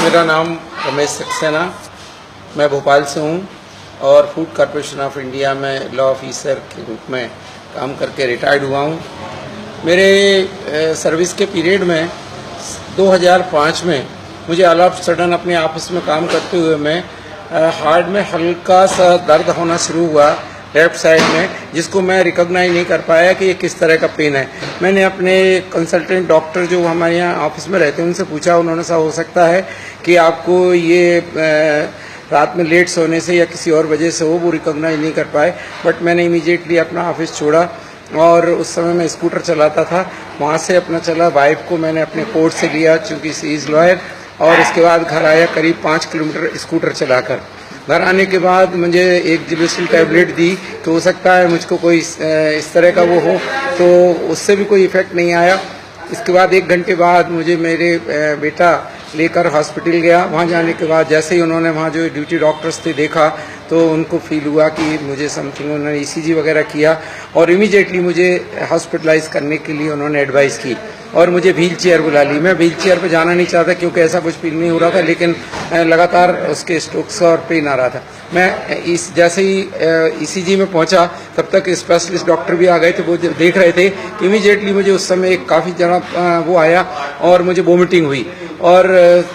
मेरा नाम रमेश सक्सेना, मैं भोपाल से हूँ और फूड कॉरपोरेशन ऑफ इंडिया में लॉ ऑफिसर के रूप में काम करके रिटायर्ड हुआ हूँ। मेरे सर्विस के पीरियड में 2005 में मुझे ऑल ऑफ सडन अपने ऑफिस में काम करते हुए मैं हार्ट में हल्का सा दर्द होना शुरू हुआ लेफ्ट साइड में, जिसको मैं रिकॉग्नाइज नहीं कर पाया कि ये किस तरह का पेन है। मैंने अपने कंसल्टेंट डॉक्टर जो हमारे यहाँ ऑफिस में रहते हैं उनसे पूछा, उन्होंने कहा हो सकता है कि आपको ये रात में लेट सोने से या किसी और वजह से वो रिकॉग्नाइज नहीं कर पाए। बट मैंने इमीडिएटली अपना ऑफिस छोड़ा और उस समय मैं स्कूटर चलाता था, वहाँ से अपना चला। वाइफ को मैंने अपने कोर्ट से लिया चूँकि सी इज़ लॉयर, और इसके बाद घर आया करीब 5 किलोमीटर स्कूटर चलाकर। घर आने के बाद मुझे एक जिबिस्टिल टैबलेट दी कि हो सकता है मुझको कोई इस तरह का वो हो, तो उससे भी कोई इफेक्ट नहीं आया। इसके बाद 1 घंटे बाद मुझे मेरे बेटा लेकर हॉस्पिटल गया। वहाँ जाने के बाद जैसे ही उन्होंने वहाँ जो ड्यूटी डॉक्टर्स थे देखा तो उनको फील हुआ कि मुझे समथिंग, उन्होंने ECG वगैरह किया और इमीडिएटली मुझे हॉस्पिटलाइज करने के लिए उन्होंने एडवाइस की और मुझे व्हील चेयर बुला ली। मैं व्हील चेयर पे जाना नहीं चाहता क्योंकि ऐसा कुछ फील नहीं हो रहा था, लेकिन लगातार उसके स्ट्रोक्स और पेन आ रहा था। मैं जैसे ही ECG में पहुंचा तब तक स्पेशलिस्ट डॉक्टर भी आ गए थे, वो देख रहे थे कि इमीडिएटली मुझे उस समय एक काफ़ी ज़्यादा वो आया और मुझे वोमिटिंग हुई और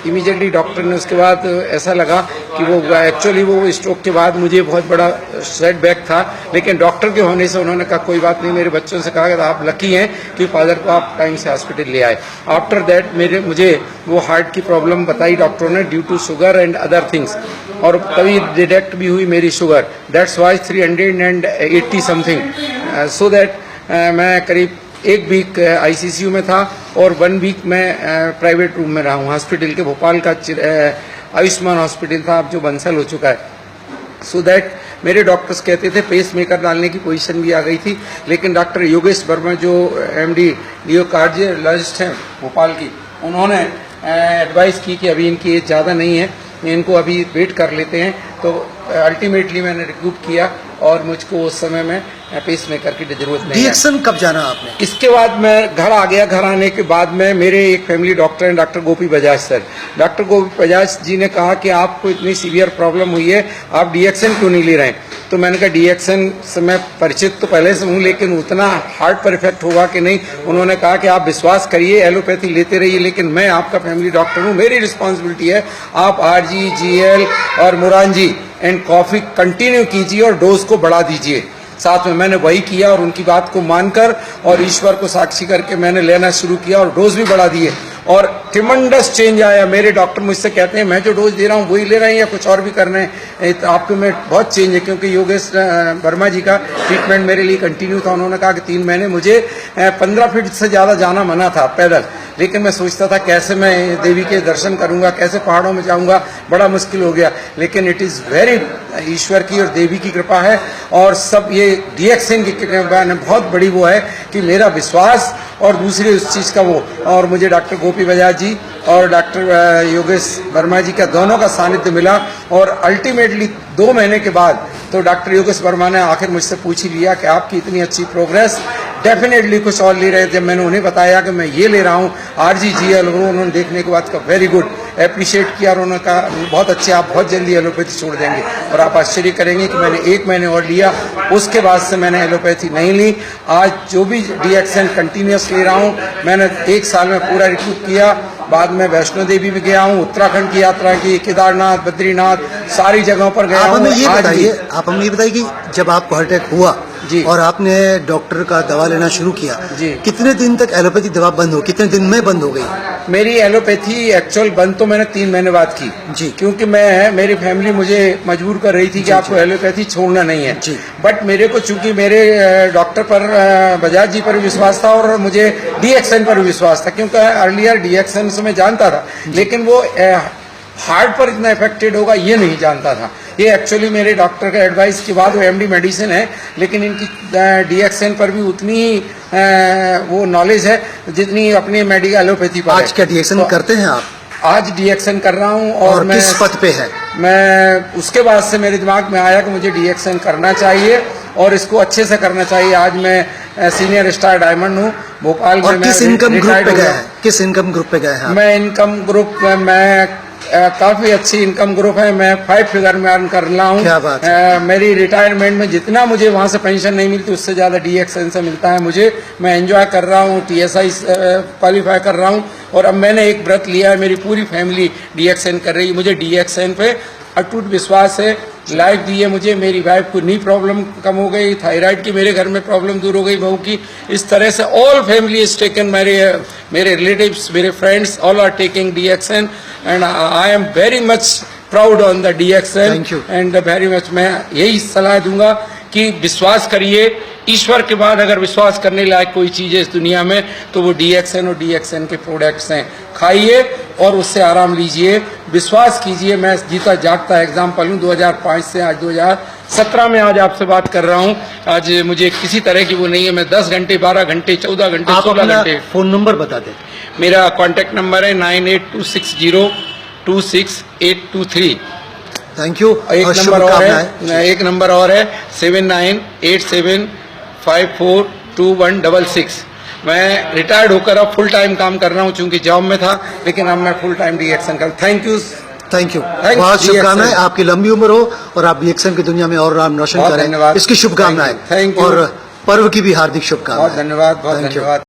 इमीडिएटली डॉक्टर ने उसके बाद ऐसा लगा कि वो एक्चुअली वो स्ट्रोक के बाद मुझे बहुत बड़ा सेटबैक था, लेकिन डॉक्टर के होने से उन्होंने कहा कोई बात नहीं। मेरे बच्चों से कहा कि आप लकी हैं कि फादर को आप टाइम से हॉस्पिटल ले आए। आफ्टर दैट मुझे वो हार्ट की प्रॉब्लम बताई डॉक्टरों ने due to sugar and other things, और तभी डिटेक्ट भी हुई मेरी शुगर। That's why 380 something. So that मैं करीब 1 वीक ICCU में था और 1 वीक मैं प्राइवेट रूम में रहा हूँ हॉस्पिटल के। भोपाल का आयुष्मान हॉस्पिटल था, अब जो बंसल हो चुका है। सो दैट मेरे डॉक्टर्स कहते थे पेस मेकर डालने की पोजीशन भी आ गई थी, लेकिन डॉक्टर योगेश वर्मा जो MD कार्डियोलॉजिस्ट हैं भोपाल की, उन्होंने एडवाइस की कि अभी इनकी एज ज़्यादा नहीं है, इनको अभी वेट कर लेते हैं। तो अल्टीमेटली मैंने रिक्रूट किया और मुझको उस समय में पेस मेकर की जरूरत नहीं। DXN कब जाना आपने? इसके बाद मैं घर आ गया। घर आने के बाद में मेरे एक फैमिली डॉक्टर हैं डॉक्टर गोपी बजाज सर। डॉक्टर गोपी बजाज जी ने कहा कि आपको इतनी सीवियर प्रॉब्लम हुई है, आप DXN क्यों नहीं ले रहे हैं? तो मैंने कहा DXN से मैं परिचित तो पहले से हूँ, लेकिन उतना हार्ट पर इफेक्ट होगा कि नहीं। उन्होंने कहा कि आप विश्वास करिए, एलोपैथी लेते रहिए, लेकिन मैं आपका फैमिली डॉक्टर हूँ, मेरी रिस्पॉन्सिबिलिटी है, आप RG, GL और मुरानजी एंड कॉफी कंटिन्यू कीजिए और डोज को बढ़ा दीजिए। साथ में मैंने वही किया और उनकी बात को मानकर और ईश्वर को साक्षी करके मैंने लेना शुरू किया और डोज भी बढ़ा दिए और ट्रिमेंडस चेंज आया। मेरे डॉक्टर मुझसे कहते हैं मैं जो डोज दे रहा हूँ वही ले रहे हैं या कुछ और भी कर रहे हैं, तो आपके में बहुत चेंज है। क्योंकि योगेश वर्मा जी का ट्रीटमेंट मेरे लिए कंटिन्यू था। उन्होंने कहा कि 3 महीने मुझे 15 फीट से ज़्यादा जाना मना था पैदल, लेकिन मैं सोचता था कैसे मैं देवी के दर्शन करूंगा, कैसे पहाड़ों में जाऊंगा, बड़ा मुश्किल हो गया। लेकिन इट इज़ वेरी ईश्वर की और देवी की कृपा है और सब ये DXN की कृपा ने बहुत बड़ी वो है कि मेरा विश्वास और दूसरी उस चीज़ का वो, और मुझे डॉक्टर गोपी बजाज जी और डॉक्टर योगेश वर्मा जी का दोनों का सानिध्य मिला। और अल्टीमेटली 2 महीने के बाद तो डॉक्टर योगेश वर्मा ने आखिर मुझसे पूछ ही लिया कि आपकी इतनी अच्छी प्रोग्रेस, डेफिनेटली कुछ और ले रहे थे। जब मैंने उन्हें बताया कि मैं ये ले रहा हूँ RG, GL, उन्होंने देखने के बाद कहा वेरी गुड, अप्रिशिएट किया और उन्होंने कहा बहुत अच्छे, आप बहुत जल्दी एलोपैथी छोड़ देंगे। और आप आश्चर्य करेंगे कि मैंने 1 महीने और लिया, उसके बाद से मैंने एलोपैथी नहीं ली। आज जो भी DXN कंटिन्यूस ले रहा हूँ, मैंने 1 साल में पूरा रिक्रूट किया। बाद में वैष्णो देवी भी गया हूँ, उत्तराखंड की यात्रा की, केदारनाथ, बद्रीनाथ, सारी जगहों पर गया हूँ। आप हमें ये बताइए कि जब आपको हार्ट अटैक हुआ जी और आपने डॉक्टर का दवा लेना शुरू किया जी, कितने दिन तक एलोपैथी दवा बंद हो, कितने दिन में बंद हो गई? मेरी एलोपैथी एक्चुअल बंद तो मैंने 3 महीने बाद की जी, क्योंकि मेरी फैमिली मुझे मजबूर कर रही थी कि आपको एलोपैथी छोड़ना नहीं है जी। बट मेरे को चूंकि मेरे डॉक्टर पर बजाज जी पर विश्वास था और मुझे DXN पर विश्वास था, क्योंकि अर्लियर DXN से मैं जानता था, लेकिन वो हार्ट पर इतना इफेक्टेड होगा ये नहीं जानता था। ये एक्चुअली मेरे डॉक्टर का एडवाइस के बाद वो MD मेडिसिन है, लेकिन इनकी DXN पर भी उतनी वो नॉलेज है जितनी अपनी मेडिकल एलोपैथी पर। आज क्या DXN करते हैं आप? आज DXN कर रहा हूँ और मैं किस पद पे है? मैं उसके बाद से मेरे दिमाग में आया कि मुझे DXN करना चाहिए और इसको अच्छे से करना चाहिए। आज मैं सीनियर स्टार डायमंड हूँ भोपाल में। किस इनकम ग्रुप पे गए हैं? किस इनकम ग्रुप पे गए हैं? मैं इनकम ग्रुप में काफी अच्छी इनकम ग्रुप है। मैं 5 फिगर में अर्न कर रहा हूँ। क्या बात मेरी रिटायरमेंट में जितना मुझे वहाँ से पेंशन नहीं मिलती उससे ज्यादा DXN से मिलता है मुझे। मैं एंजॉय कर रहा हूँ, TSI क्वालिफाई कर रहा हूँ। और अब मैंने एक व्रत लिया है, मेरी पूरी फैमिली DXN कर रही है। मुझे DXN पे अटूट विश्वास है। लाइफ दी है मुझे। मेरी वाइफ को नी प्रॉब्लम कम हो गई, थायराइड की मेरे घर में प्रॉब्लम दूर हो गई बहू की। इस तरह से ऑल फैमिली इज टेकन, मेरे रिलेटिव्स, मेरे friends all are taking DXN and I am very much proud on the DXN। Thank you. And very much मैं यही सलाह दूंगा कि विश्वास करिए। ईश्वर के बाद अगर विश्वास करने लायक कोई चीज है इस दुनिया में तो वो DXN और DXN के प्रोडक्ट्स हैं। खाइए और उससे आराम लीजिए, विश्वास कीजिए। मैं जीता जागता एग्जाम्पल हूँ। 2005 से आज 2017 में आज आपसे बात कर रहा हूँ। आज मुझे किसी तरह की वो नहीं है। मैं 10 घंटे, 12 घंटे, 14 घंटे, आप 16 अपना घंटे। फोन नंबर बता दें। मेरा कॉन्टैक्ट नंबर है 9826026823। थैंक यू एक और नंबर और शुभकामनाएं। है, एक नंबर और है 7987542166। मैं रिटायर्ड होकर अब फुल टाइम काम कर रहा हूँ, चूंकि जॉब में था, लेकिन अब मैं फुल टाइम DXN कर। Thank you. Thank you, Thanks, बहुत शुभकामनाएं। DXN। आपकी लंबी उम्र हो और आप DXN की दुनिया में और नाम रोशन बहुत करें, धन्यवाद। इसकी शुभकामनाएं। Thank you. और पर्व की भी हार्दिक शुभकामनाएं। बहुत धन्यवाद, बहुत Thank you. धन्यवाद।